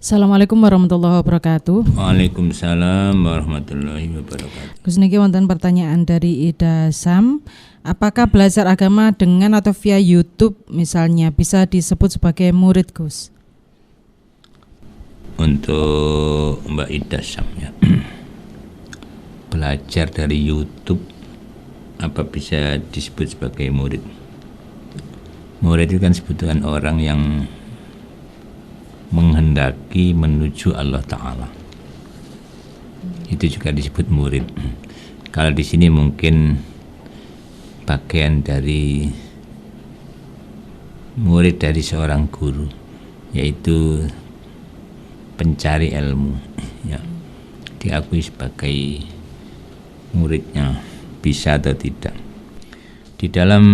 Assalamualaikum warahmatullahi wabarakatuh. Waalaikumsalam warahmatullahi wabarakatuh. Gus niki wonten pertanyaan dari Ida Sam. Apakah belajar agama dengan atau via YouTube misalnya bisa disebut sebagai murid, Gus? Untuk Mbak Ida Sam ya. Belajar dari YouTube apa bisa disebut sebagai murid? Murid itu kan sebutan orang yang menghendaki menuju Allah Ta'ala. Itu juga disebut murid. Kalau di sini mungkin bagian dari murid dari seorang guru, yaitu pencari ilmu, ya, diakui sebagai muridnya, bisa atau tidak. Di dalam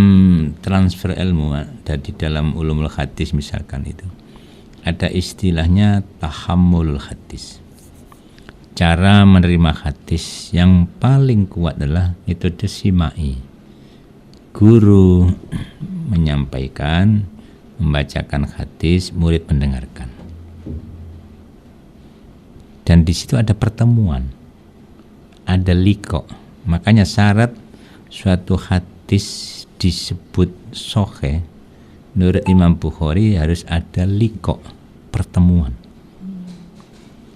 transfer ilmu dan di dalam ulumul hadis misalkan itu ada istilahnya tahammulul hadis. Cara menerima hadis yang paling kuat adalah metode simai. Guru menyampaikan, membacakan hadis, murid mendengarkan. Dan di situ ada pertemuan, ada liqa. Makanya syarat suatu hadis disebut sahih menurut Imam Bukhari harus ada liqa, pertemuan.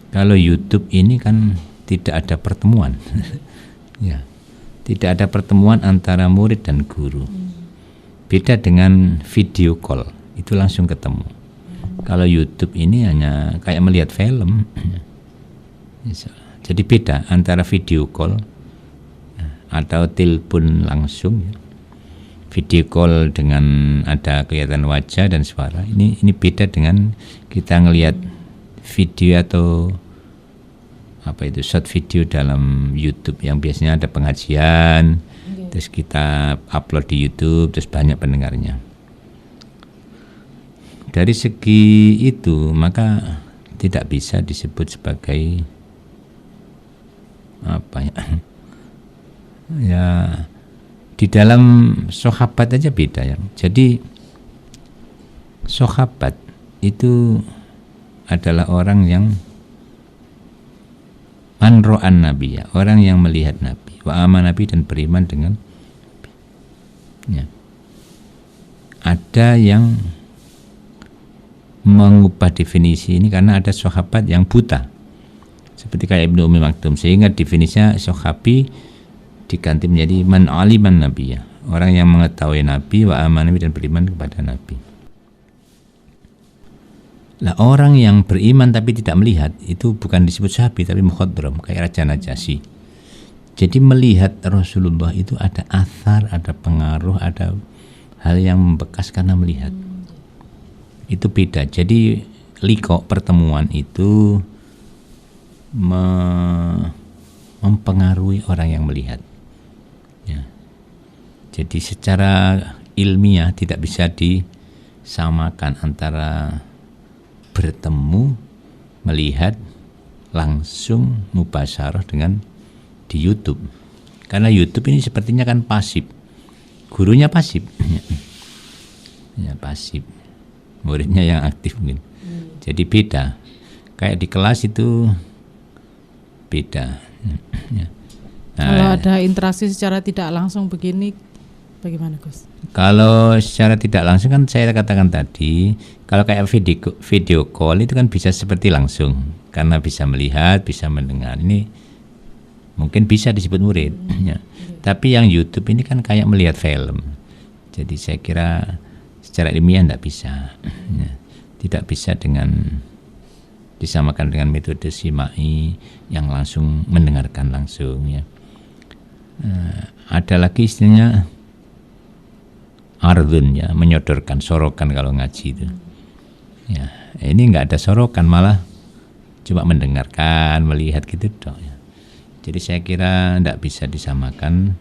Kalau YouTube ini kan tidak ada pertemuan. Ya, tidak ada pertemuan antara murid dan guru. Beda dengan video call, itu langsung ketemu. Kalau YouTube ini hanya kayak melihat film. Jadi beda antara video call atau telepon langsung. Video call dengan ada kelihatan wajah dan suara. Ini beda dengan kita ngelihat video atau apa itu short video dalam YouTube yang biasanya ada pengajian, terus kita upload di YouTube, terus banyak pendengarnya. Dari segi itu maka tidak bisa disebut sebagai apa ya? Ya, di dalam sahabat aja beda ya. Jadi sahabat itu adalah orang yang man ra'an nabi, ya, orang yang melihat Nabi, wa aman Nabi, dan beriman dengan Nabi. Ya. Ada yang mengubah definisi ini karena ada sahabat yang buta. Seperti kayak Ibnu Ummi Maktum, sehingga definisinya sahabi diganti menjadi man aliman Nabi, ya, orang yang mengetahui Nabi, wa aman Nabi, dan beriman kepada Nabi. Lah orang yang beriman tapi tidak melihat itu bukan disebut sahabi tapi mukhadram, kayak Raja Najasyi. Jadi melihat Rasulullah itu ada athar, ada pengaruh, ada hal yang membekas karena melihat. Itu beda. Jadi liqa, pertemuan itu mempengaruhi orang yang melihat. Ya. Jadi secara ilmiah tidak bisa disamakan antara bertemu, melihat langsung mubasyarah dengan di YouTube. Karena YouTube ini sepertinya kan pasif. Gurunya pasif. Ya, pasif. Muridnya yang aktif mungkin. Jadi beda. Kayak di kelas itu beda. Ya. Nah, kalau ada interaksi secara tidak langsung begini, bagaimana, Gus? Kalau secara tidak langsung kan saya katakan tadi, kalau kayak video call itu kan bisa seperti langsung, karena bisa melihat, bisa mendengar. Ini mungkin bisa disebut murid. Ya. Tapi yang YouTube ini kan kayak melihat film. Jadi saya kira secara ilmiah tidak bisa. Ya. Tidak bisa disamakan dengan metode simai yang langsung mendengarkan langsung. Ya. Ada lagi istilahnya ardun, ya, menyodorkan, sorokan kalau ngaji itu. Ya, ini nggak ada sorokan, malah cuma mendengarkan, melihat gitu dong. Ya. Jadi saya kira nggak bisa disamakan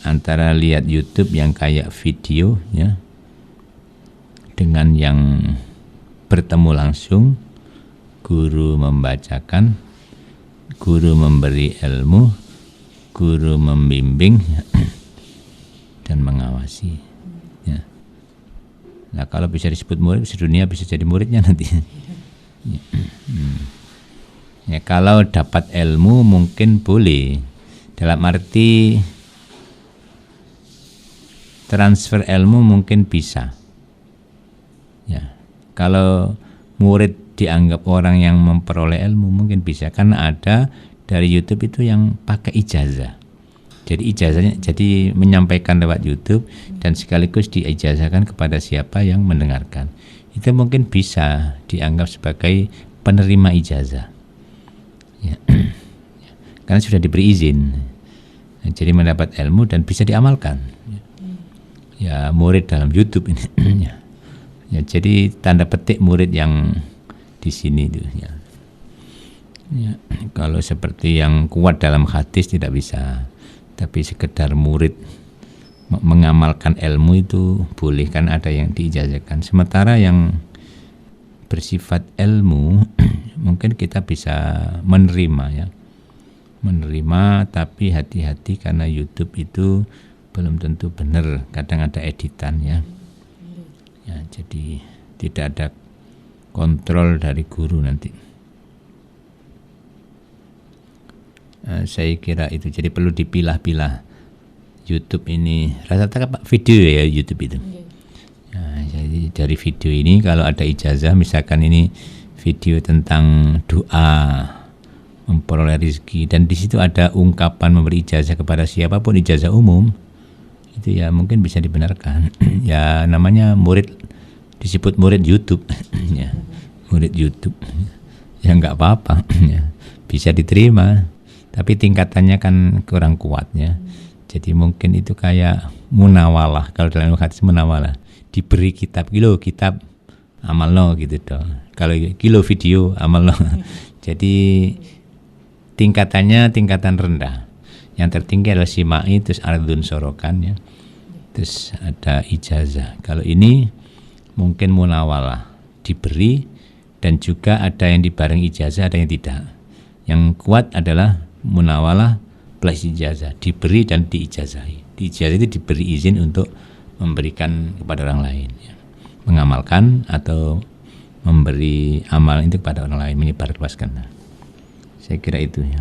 antara lihat YouTube yang kayak video, ya, dengan yang bertemu langsung, guru membacakan, guru memberi ilmu, guru membimbing, ya, dan mengawasi. Ya. Nah kalau bisa disebut murid, sedunia bisa jadi muridnya nanti. Ya, kalau dapat ilmu mungkin boleh, dalam arti transfer ilmu mungkin bisa. Ya, kalau murid dianggap orang yang memperoleh ilmu mungkin bisa, karena ada dari YouTube itu yang pakai ijazah. Jadi ijazahnya jadi menyampaikan lewat YouTube dan sekaligus diijazahkan kepada siapa yang mendengarkan. Itu mungkin bisa dianggap sebagai penerima ijazah. Ya. Karena sudah diberi izin. Jadi mendapat ilmu dan bisa diamalkan. Ya, murid dalam YouTube ini. Ya, jadi tanda petik murid yang di sini itu ya. Ya, kalau seperti yang kuat dalam hadis tidak bisa. Tapi sekedar murid mengamalkan ilmu itu boleh, kan ada yang diijazahkan. Sementara yang bersifat ilmu mungkin kita bisa menerima ya. Menerima, tapi hati-hati karena YouTube itu belum tentu benar, kadang ada editan ya. Ya, jadi tidak ada kontrol dari guru nanti. Saya kira itu, jadi perlu dipilah-pilah YouTube ini. Rata-rata video ya YouTube itu. Nah, jadi dari video ini kalau ada ijazah, misalkan ini video tentang doa memperoleh rezeki dan di situ ada ungkapan memberi ijazah kepada siapapun, ijazah umum, itu ya mungkin bisa dibenarkan. Ya namanya murid, disebut murid YouTube. Ya, murid YouTube. Ya nggak apa-apa. Ya, bisa diterima. Tapi tingkatannya kan kurang kuat ya. Jadi mungkin itu kayak munawalah, kalau dalam hadis munawalah, diberi kitab amal no gitu dong. Kalau kilo video amal no. Jadi tingkatannya tingkatan rendah. Yang tertinggi adalah simai, terus ardun sorokan ya. Terus ada ijazah. Kalau ini mungkin munawalah, diberi dan juga ada yang dibareng ijazah, ada yang tidak. Yang kuat adalah munawalah plus ijazah, diberi dan diijazahi. Diijazah itu diberi izin untuk memberikan kepada orang lain ya. Mengamalkan atau memberi amal itu kepada orang lain, menyebarluaskan. Saya kira itu ya.